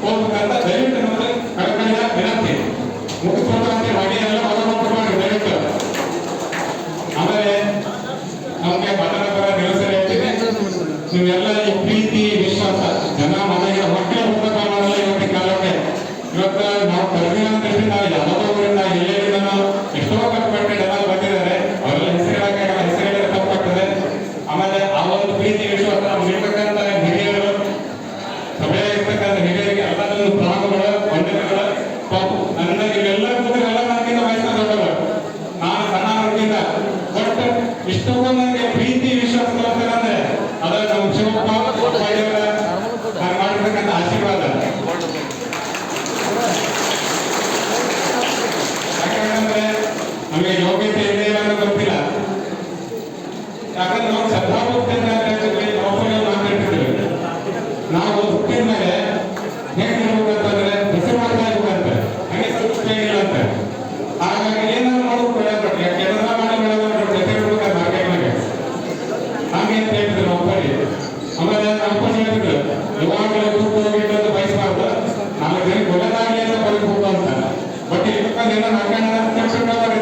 ಹೋಗ್ಬೇಕಂತ ದಯವಿಟ್ಟು ನಮಗೆ ಕಳಕಳಿಯ ವಿನಂತಿ. ಮುಗಿಸ್ಕೊಂಡ್ರೆ ಹಾಗೆ ಎಲ್ಲ ಹೊರಗೆ ಮಾಡಿ ದಯವಿಟ್ಟು. ಆಮೇಲೆ ನಮಗೆ ಮತದಾರರ ದಿವಸ ಹೇಳ್ತೀನಿ, ನೀವೆಲ್ಲ ಈ ಪ್ರೀತಿ ವಿಶ್ವಾಸ ಜನ ಮನೆಗೆ ಹೊಟ್ಟೆ ಊಟ ಮಾಡಲ್ಲ. ಇವತ್ತಿನ ಕಾಲಕ್ಕೆ ಇವತ್ತು ನಾವು ಕಡಿಮೆ ಅಂತ ನಾವು ಯಾವುದೋ ಊರಿಂದ ಎಲ್ಲೆಲ್ಲಿಂದ ನಾವು ಎಷ್ಟೋ ಕಷ್ಟಪಟ್ಟು ಜನ ಬಂದಿದ್ದಾರೆ. ಅವರೆಲ್ಲ ಹೆಸರುಗಳಾಗಲ್ಲ, ಹೆಸರುಗಳ ತಪ್ಪಾಗ್ತದೆ. ಆಮೇಲೆ ಆ ಒಂದು ಪ್ರೀತಿ ವಿಶ್ವಾಸ ನಮ್ಗಿರ್ತಕ್ಕಂಥ ಹಿರಿಯರು, ಸಭೆಯ ಇರ್ತಕ್ಕಂಥ ಹಿರಿಯರಿಗೆ ಎಲ್ಲದನ್ನು ಪ್ರಾಣಗಳು ವಂದನೆಗಳು ಪಾಪು. ನನ್ನ ಇವೆಲ್ಲ ಕೂದಲೆಲ್ಲ ನನಗಿಂತ ವಯಸ್ಸಿನ ದೊಡ್ಡವರು, ನಾನು ಸಣ್ಣ ಹುಡುಗಿಂದ. ಬಟ್ ಇಷ್ಟೊಂದು ನನಗೆ ಪ್ರೀತಿ ವಿಶ್ವಾಸ ಅಂದ್ರೆ ಅದರ ನಮ್ಮ ಶಿವಪ್ಪ ಮಾಡಿರ್ತಕ್ಕಂಥ ಆಶೀರ್ವಾದ. ಯಾಕಂದ್ರೆ ನಮಗೆ ಯೋಗ್ಯತೆ ಇದೆ ಅನ್ನೋದು ಗೊತ್ತಿಲ್ಲ. ಯಾಕಂದ್ರೆ ನಾವು ಶ್ರದ್ಧಾಭಕ್ತಿಯಿಂದ ಮಾತಾಡ್ತಿದ್ದೇವೆ. ನಾವು ಹುಟ್ಟಿದ ಮೇಲೆ ಹೇಗೆ ಇರ್ಬೇಕಂತಂದ್ರೆ ಹೆಸರು ಮಾಡ್ತಾ ಇರ್ಬೇಕಂತ, ಹಂಗೆ ಸ್ವಲ್ಪ ಇಲ್ಲ ಅಂತ. ಹಾಗಾಗಿ ಏನಾದ್ರು ಮಾಡೋದು ಬೆಳೆದ ಕೆಲಸ ಮಾಡಿ ಬೆಳೆದ ಹೆಸರು ಇರ್ಬೇಕಂತ ಮಾರ್ಕೆಟ್ನಾಗೆ ಹಂಗೆ ಅಂತ ಹೇಳ್ತಿದ್ರು ನಮ್ಮ ಅಪ್ಪಲ್ಲಿ. ಆಮೇಲೆ ನಮ್ಮ ಅಪ್ಪ ಹೇಳ್ತಿದ್ರು, ಇವಾಗಲೇ ದುಡ್ಡು ಹೋಗಿಟ್ಟು ಅಂತ ಬಯಸಬಾರ್ದು, ನಾಲ್ಕು ಜನ ಒಳ್ಳೆದಾಗಲಿ ಅಂತ ಬಯಸ್ಬೋದು ಅಂತ. ಬಟ್ ಇದಕ್ಕಾಗಿ ಏನೋ ಹಾಕೋಣ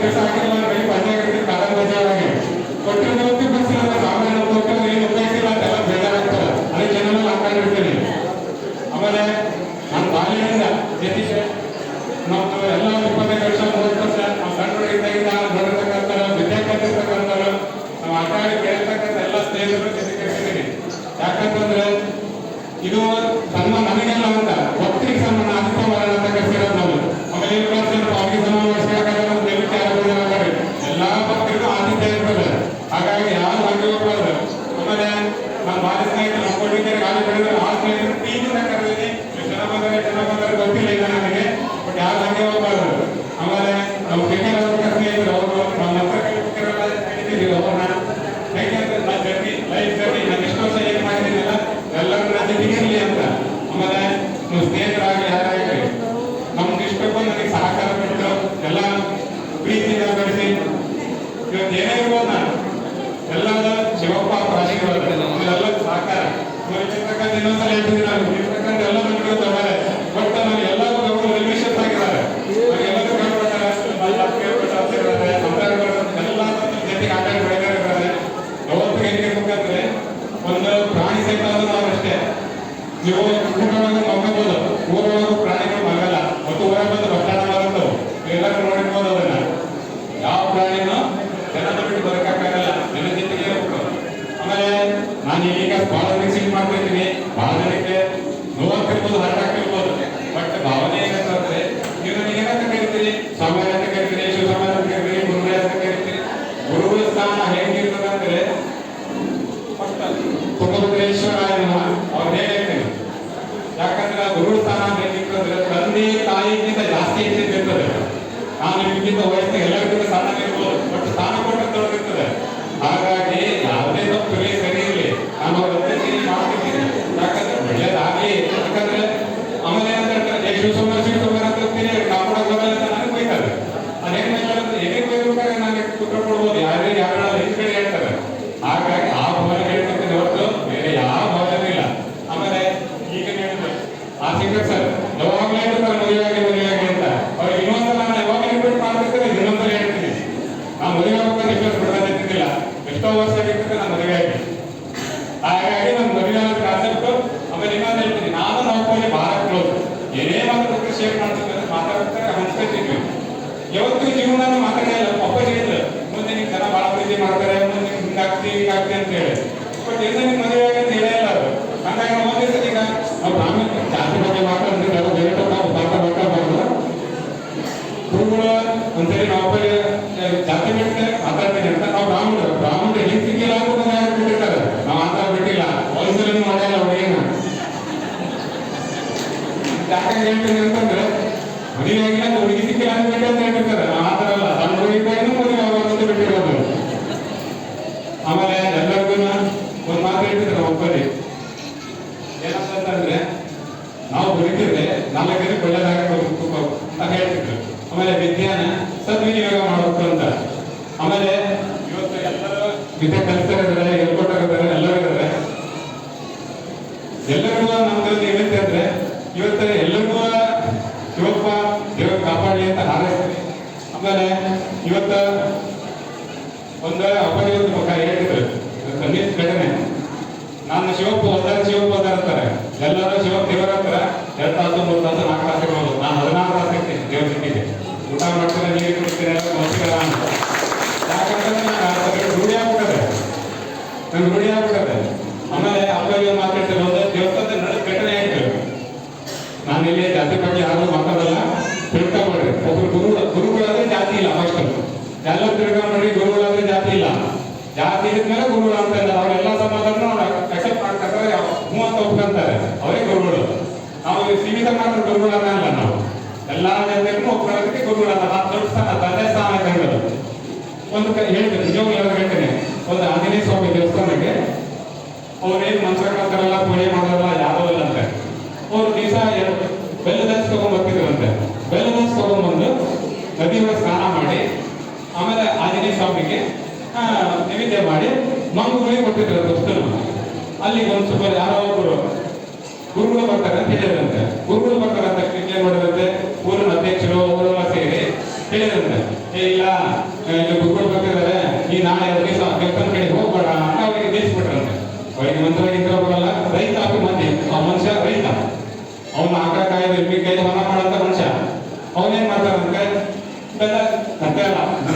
ದಿವಸ ಹಾಕಿಲ್ಲ ಪಂಚಾಯತ್ ಕಾಲ ಬಜಾವಾಗಿ ಕೊಟ್ಟಿರೋ ಬಸ್ಸಿಲ್ಲ ಅಂತ ಸಾಮಾನ್ಯ ಏನು ಉಪಯೋಗಿಸಿಲ್ಲ ಅಂತೆಲ್ಲ ಬೇಜಾರಾಗ್ತದೆ. ಅದಕ್ಕೆ ಜನರಲ್ಲಿ ಹಾಕೊಂಡಿರ್ತೀನಿ. ಆಮೇಲೆ ನಾನು ಬಾಲ್ಯದಿಂದ ಜೊತೆಗೆ ನಮ್ದು ಎಲ್ಲ 25 ವರ್ಷ 30 ವರ್ಷ ನಾವು ಸಣ್ಣ ಹುಡುಗಿದ್ದಾಗಿಂದ ನೋಡಿರ್ತಕ್ಕಂಥ ವಿದ್ಯಾಭ್ಯಾಸ ನಾವು ಆಟ ಆಡಿ ಕೇಳ್ತಕ್ಕಂಥ ಎಲ್ಲ ಸ್ನೇಹಿತರು ಜೊತೆಗಿರ್ತೀನಿ. ಯಾಕಂತಂದ್ರೆ ಇದು ಸನ್ಮಾನ ನಮಗೆಲ್ಲ ಅಂತ ಭಕ್ತಿಗೆ ಸನ್ಮಾನ ಆದಿತ್ಯ ಮಾಡೋಣ ಅಂತ ಕರ್ಸಿರೋದು ನಾವು. ಆಮೇಲೆ ಈ ವರ್ಷ ಅವ್ರಿಗೆ ಸನ್ಮಾನ ಮಾಡಿಸ್ಬೇಕಾದ್ರೆ ದಯವಿಟ್ಟು ಯಾರು ಎಲ್ಲಾ ಭಕ್ತರಿಗೂ ಆದಿತ್ಯ ಇರ್ತದೆ. ಹಾಗಾಗಿ ಯಾರು ಹಂಗೆ ಹೋಗ್ಬಾರ್ದು. ಆಮೇಲೆ ನಾನು ಬಾಲ್ಯ ಸ್ನೇಹಿತರು ನಮ್ಕೊಂಡಿದ್ದಾರೆ, ಗಾಳಿ ಬೆಳೆದ್ರೆ ಆ ಸ್ನೇಹಿತರು ಟೀಮಿಂದ ಕರೆದಿದ್ದೀನಿ. ಜನ ಬಂದರೆ ಗೊತ್ತಿಲ್ಲ ಈಗ ನನಗೆ, ಬಟ್ ಯಾರು ಹಂಗೆ ಹೋಗ್ಬಾರ್ದು. ಆಮೇಲೆ ನಮ್ಮ ಕ್ರಿಕೆಟ್ ಸ್ನೇಹಿತರು ಅವರು ನಮ್ಮ ಹತ್ರ ಕರೀತೀವಿ ಅವ್ರನ್ನ. ಹೇಗೆ ನಾನು ಜರ್ನಿ ಲೈಫ್ ಜರ್ನಿ ನಾನು ಎಷ್ಟು ವರ್ಷ ಏನು ಮಾಡಿದ್ದೀನಲ್ಲ ಎಲ್ಲರೂ ನನ್ನ ಜೊತೆಗಿರಲಿ ಅಂತ. ಆಮೇಲೆ ನೀವು ಸ್ನೇಹಿತರಾಗಲಿ ಯಾರಾಗಲಿ ನಮ್ಗೆ ಇಷ್ಟಕ್ಕೂ ನನಗೆ ಸಹಕಾರ ಕೊಟ್ಟು ಎಲ್ಲ ಪ್ರೀತಿಯಿಂದ ಬೆಳೆಸಿ ಇವತ್ತು ಏನೇ ಇರ್ಬೋದು ನಾನು ಎಲ್ಲದ ಶಿವಪ್ಪ ಆಶೀರ್ವಾದ ಎಲ್ಲ ಸಹಕಾರ ಇರ್ತಕ್ಕಂಥ ಇನ್ನೊಂದ್ಸಲ ಹೇಳ್ತೀನಿ. ನಾನು ಇರ್ತಕ್ಕಂಥ ಎಲ್ಲ ನನಗೆ ತಗೊಳ್ಳೆ ಬಟ್ ನಾನು ಎಲ್ಲರೂ ರಿಲೇಷನ್ಸ್ ಆಗಿದ್ದಾರೆ. ಎಲ್ಲರೂ ಕೇಳ್ಕೊಳ್ತಾರೆ, ಕೇಳ್ಕೊಳ್ತಾರೆ ಎಲ್ಲ ಜೊತೆಗೆ ಆಟ ಬೆಳೆದಿರ್ತಾರೆ. ಯಾವತ್ತಿಗೆ ಹೆಂಗೆ ಇರ್ಬೇಕಂದ್ರೆ ಒಂದು ಪ್ರಾಣಿ ಸಹಿತ ನಾವು ಅಷ್ಟೇ. ನೀವು ಊರೊಳಗೆ ಮಗ್ಗಬಹುದು, ಊರೊಳಗೆ ಪ್ರಾಣಿಗಳು ಮಗಲ್ಲ. ಮತ್ತು ಊರಾಗ ಬಂದು ಬಸ್ಟಾಡ ಬರುತ್ತವು, ಎಲ್ಲರೂ ನೋಡಿರ್ಬೋದು. ಅದನ್ನ ಯಾವ ಪ್ರಾಣಿನೂ ಜನದ ಬಿಟ್ಟು ಬರಕ್ಕಾಗಲ್ಲ, ಜನ ಜೊತೆಗೆ ಇರಬೇಕು. ಆಮೇಲೆ ನಾನು ಈಗ ಬಹಳ ರಿಸೀವ್ ಮಾಡ್ತಿದ್ದೀನಿ. ಬಹಳ ಜನಕ್ಕೆ ನೋವಾಗ್ತಿರ್ಬೋದು, ಹರಟಾಗ್ತಿರ್ಬೋದು. ಬಟ್ ಭಾವನೆ ಏನಂತಂದ್ರೆ ನೀವು ನನಗೆ ಏನಂತ ಕರಿತೀರಿ? ಸ್ವಾಮಿ ಅಂತ ಕರಿತೀರಿ, ಶಿವಸ್ವಾಮಿ ಅಂತ ಕರಿತೀರಿ, ಗುರುಗಳೇ ಅಂತ ಕರಿತೀರಿ. ಗುರುಗಳ ಸ್ಥಾನ ಹೇಗಿರ್ತದಂದ್ರೆ ತುಂಗಭದ್ರೇಶ್ವರ ಅವ್ರು ಹೇಳ್ತೇನೆ. ಯಾಕಂದ್ರೆ ಗುರುಗಳ ಸ್ಥಾನ ಹೇಗಿರ್ತಂದ್ರೆ ತಂದೆ ತಾಯಿಗಿಂತ ಜಾಸ್ತಿ ಹೆಚ್ಚಿರ್ತದೆ. ನಾನು ನಿಮ್ಗಿಂತ ವಯಸ್ಸಿನ ಎಲ್ಲರಿಗಿಂತ ಸಣ್ಣ ಇರ್ಬೋದು, ಬಟ್ ಸ್ಥಾನ ಕೊಟ್ಟ ತೊಡಗಿರ್ತದೆ. ಹಾಗಾಗಿ ಯಾವುದೇ ತಪ್ಪು ಸರಿ ಇರಲಿ, ನಾನು ಅವ್ರ ಅತ್ಯಂತ ಮಾಡ್ತಿದ್ದೀನಿ. ಯಾಕಂದ್ರೆ ಒಳ್ಳೇದಾಗಲಿ. ಯಾಕಂದ್ರೆ ಆಮೇಲೆ ಏನಂತ ಶಿವಸುಮಾರ ಅಂತ ಹೋಗ್ತೀನಿ, ಕಾಪಾಡೋದ ಅಂತ ನನಗೆ ಬೈತಾರೆ. ಅದೇನು ಏನೇನು ಬೈಬೇಕಾದ್ರೆ ನಾನು ಕುತ್ರ ಕೊಡ್ಬೋದು, ಯಾರಿಗೆ ಯಾರು ಹಿಂದ್ ಕಡೆ ಹೇಳ್ತಾರೆ. ಹಾಗಾಗಿ ಆ ಭಾವನೆ ಹೇಳ್ತಿದ್ದೀನಿ ಹೊರತು ಬೇರೆ ಯಾವ ಭಾವನೆ ಇಲ್ಲ. ಆಮೇಲೆ ಈಗ ಹೇಳಿದ್ರು ಆ ಸಿಂಗರ್ ಸರ್ ಯಾವಾಗಲೇ ಹೇಳ್ತಾರೆ ಮದುವೆ ಆಗಿ ಅಂತ. ಅವ್ರಿಗೆ ಇನ್ನೊಂದ್ಸಲ ನಾನು ಯಾವಾಗ ಇನ್ವೈಟ್ ಮಾಡ್ತಿರ್ತಾರೆ, ಇನ್ನೊಂದ್ಸಲ ಹೇಳ್ತೀನಿ. ನಾನು ಮದುವೆ ಆಗ್ಬೇಕು ರಿಕ್ವೆಸ್ಟ್ ಬಿಡೋದಿಲ್ಲ. ಎಷ್ಟೋ ವರ್ಷ ಆಗಿರ್ತದೆ ನಾನು ಮದುವೆ ಆಗಿ. ಹಾಗಾಗಿ ನಾನು ಮದುವೆ ಆಗೋ ಕಾನ್ಸೆಪ್ಟ್. ಆಮೇಲೆ ಇನ್ನೊಂದು ಹೇಳ್ತೀನಿ, ನಾನು ನಾವು ಬಹಳ ಕ್ಲೋಸ್. ಏನೇ ಮಾತಾಡೋದು ಶೇರ್ ಮಾಡ್ತಿದ್ರೆ ಮಾತಾಡ್ತಾರೆ, ಹಂಚ್ಕೊತಿದ್ವಿ. ಯಾವತ್ತೂ ಜೀವನ ಮಾತಾಡಿಲ್ಲ. ಒಬ್ಬ ಹೇಳಿದ್ರು ಮುಂದೆ ನಿಮ್ಗೆ ಜನ ಬಹಳ ಪ್ರೀತಿ ಮಾಡ್ತಾರೆ, ಮುಂದೆ ನಿಮ್ಗೆ ಹಿಂಗಾಗ್ತಿ ಹಿಂಗಾಗ್ತಿ ಅಂತ ಹೇಳಿ. ಬಟ್ ಎಲ್ಲ ನಿಮ್ಗೆ ಮದುವೆ ಆಗಿ ಅಂತ ಹೇಳೇ ಇಲ್ಲ ಅದು. ಹಂಗಾಗಿ ನಾವು ಒಂದೇ ಸತಿ ಈಗ ನಾವು ಬ್ರಾಹ್ಮಣ ಜಾತಿ ಬಗ್ಗೆ ಮಾತಾಡ್ತಿದ್ರೆ ಅದು ದಯವಿಟ್ಟು ನಾವು ಮಾತಾಡಬಾರ್ದು. ಗುರುಗಳು ಒಂದ್ಸರಿ ನಾವು ಜಾತಿ ಬಿಟ್ಟರೆ ಮಾತಾಡ್ತೀನಿ ಅಂತ ನಾವು ಬ್ರಾಹ್ಮಣರು ಹಿಂಗೆ ಸಿಕ್ಕಿಲ್ಲ ಅಂತ ಬಿಟ್ಟಿರ್ತಾರೆ. ನಾವು ಮಾತಾಡ್ಬಿಟ್ಟಿಲ್ಲ, ವಯಸ್ಸಲ್ಲಿ ಮಾಡಿಲ್ಲ ಹುಡುಗಿನ. ಯಾಕಂದ್ರೆ ಹೇಳ್ತೀನಿ ಅಂತಂದ್ರೆ ಮದುವೆ ಆಗಿಲ್ಲ ಅಂತ ಹುಡುಗಿ ಸಿಕ್ಕಿಲ್ಲ ಅಂತ ಬಿಟ್ಟು ಅಂತ ಹೇಳ್ತಿರ್ತಾರೆ. ನಾವು ಮಾತಾಡಲ್ಲ, ಸಣ್ಣ ಹುಡುಗಿದ್ದಾಗೂ ಮದುವೆ ಆಗೋದು ಬಿಟ್ಟಿರೋದು. ಆಮೇಲೆ ಎಲ್ಲರಿಗೂ ಒಂದು ಮಾತು ಹೇಳ್ತಿದ್ರು ಒಬ್ಬರಿ ಏನಂತಂದ್ರೆ, ನಾವು ಬದುಕಿದ್ರೆ 4 ಜನಕ್ಕೆ ಒಳ್ಳೇದಾಗಬೇಕು ಅಂತ ಹೇಳ್ತಿದ್ರು. ಆಮೇಲೆ ವಿದ್ಯಾನ ಸದ್ವಿನಿಯೋಗ ಮಾಡಬೇಕು ಅಂತ. ಆಮೇಲೆ ಇವತ್ತು ಎಲ್ಲರೂ ವಿದ್ಯೆ ಕಲಿಸ್ತಾರೆ, ಹೇಳ್ಕೊಟ್ಟಿದ್ದಾರೆ, ಎಲ್ಲರೂ ಇದ್ದಾರೆ. ಎಲ್ಲರಿಗೂ ನಮ್ದು ಏನಂತ ಅಂದ್ರೆ ಇವತ್ತು ಎಲ್ಲ ತಾಸು 3 ತಾಸು 4 ತಾಸು ಇರ್ಬೋದು. ನಾನು 16 ತಾಸು ಇರ್ತೀನಿ ದೇವ್ರ ಸಿಟ್ಟಿಗೆ. ಊಟ ಮಾಡ್ತಾರೆ, ನೀರು ಕುಡಿತೀನಿ, ಎಲ್ಲ ನಮಸ್ಕಾರ ಅಂತ. ಯಾಕಂದ್ರೆ ನಂಗೆ ರೂಢಿ ಆಗ್ಬಿಟ್ಟದೆ, ನಂಗೆ ರೂಢಿ ಆಗ್ಬಿಟ್ಟದೆ. ಆಮೇಲೆ ಅಪ್ಪಗೆ ಮಾತಾಡ್ತಾರೆ, ಒಂದು ದೇವಸ್ಥಾನದ ನಡೆ ಘಟನೆ ಆಯ್ತು. ನಾನು ಇಲ್ಲಿ ಜಾತಿ ಬಗ್ಗೆ ಯಾರು ಮಾತಾಡಲ್ಲ, ತಿಳ್ಕೊಂಡ್ಬಿಡ್ರಿ. ಒಬ್ರು ಗುರುಗಳಾದ್ರೆ ಜಾತಿ ಇಲ್ಲ, ಫಸ್ಟ್ ಎಲ್ಲ ತಿಳ್ಕೊಂಡ್ಬಿಡ್ರಿ. ಗುರುಗಳಾದ್ರೆ ಜಾತಿ ಇಲ್ಲ, ಜಾತಿ ಇದ್ಮೇಲೆ ಗುರುಗಳು ಅಂತ ಇಲ್ಲ. ಅವರೆಲ್ಲ ಸಮಾಜವನ್ನು ಅಕ್ಸೆಪ್ಟ್ ಮಾಡ್ತಾರೆ, ಹ್ಞೂ ಅಂತ ಒಪ್ಕೊಂತಾರೆ, ಅವರೇ ಗುರುಗಳು. ನಾವು ಸೀಮಿತ ಮಾತ್ರ ಗುರುಗಳನ್ನ ಅಲ್ಲ, ನಾವು ಎಲ್ಲಾ ಜನರಿಗೂ ಒಪ್ಕೊಳ್ಳೋದಕ್ಕೆ ಗುರುಗಳನ್ನ. ದೊಡ್ಡ ಸ್ಥಾನ, ತಂದೆ ಸ್ಥಾನ ಅಂತ ಹೇಳೋದು. ಒಂದು ಹೇಳ್ತೀನಿ, ನಿಜವಾಗ್ಲೂ ಹೇಳ್ತೇನೆ. ಒಂದು ಆಂಜನೇಯ ಸ್ವಾಮಿ ದೇವಸ್ಥಾನಕ್ಕೆ ಅವ್ರೇನು ಮಂತ್ರ ಮಾಡ್ತಾರಲ್ಲ, ಪೂಜೆ ಮಾಡೋಲ್ಲ, ಯಾರೋ ಇಲ್ಲ ಅಂತ ಅವ್ರು ದಿವಸ ಬೆಲ್ಲದ ತಗೊಂಡ್ಬರ್ತಿದ್ರಂತೆ. ಬೆಲ್ಲದ ತಗೊಂಡ್ಬಂದು ನದಿಯೊಳಗೆ ಸ್ನಾನ ಮಾಡಿ ಆಮೇಲೆ ಆಂಜನೇಯ ಸ್ವಾಮಿಗೆ ನೈವೇದ್ಯ ಮಾಡಿ ಮಂಗುಗಳಿಗೆ ಕೊಟ್ಟಿದ್ರು ವಸ್ತುನ. ಅಲ್ಲಿ ಒಂದು ಸ್ವಲ್ಪ ಯಾರೋ ಒಬ್ಬರು ಗುರುಗಳು ಬರ್ತಾರೆ ಅಂತ ಹೇಳಿದ್ರಂತೆ. ಗುರುಗಳು ಬರ್ತಾರೆ ಅಂತ ಏನ್ ಮಾಡಿದ್ರಂತೆ, ಊರಿನ ಅಧ್ಯಕ್ಷರು ಅವರೆಲ್ಲ ಸೇರಿ ಹೇಳಿದ್ರಂತೆ, ಇಲ್ಲ ಗುರುಗಳು ಬರ್ತಿದ್ದಾರೆ, ಈ ನಾಳೆ ದೇವಸ್ಥಾನ ಕಡೆ ಹೋಗ್ಬೇಡ ಅಂತ ಅವರಿಗೆ ತಿಳಿಸ್ಬಿಟ್ರಂತೆ. ಅವರಿಗೆ ಮಂತ್ರ ಗಿಂತ್ರ ಬರಲ್ಲ, ರೈತ ಮಂದಿ, ಆ ಮನುಷ್ಯ ರೈತ, ಅವನು ಆಕಳ ಕಾಯ್ದು ಎಮ್ಮಿ ಕಾಯ್ದು ಹೊಲ ಮಾಡಂತ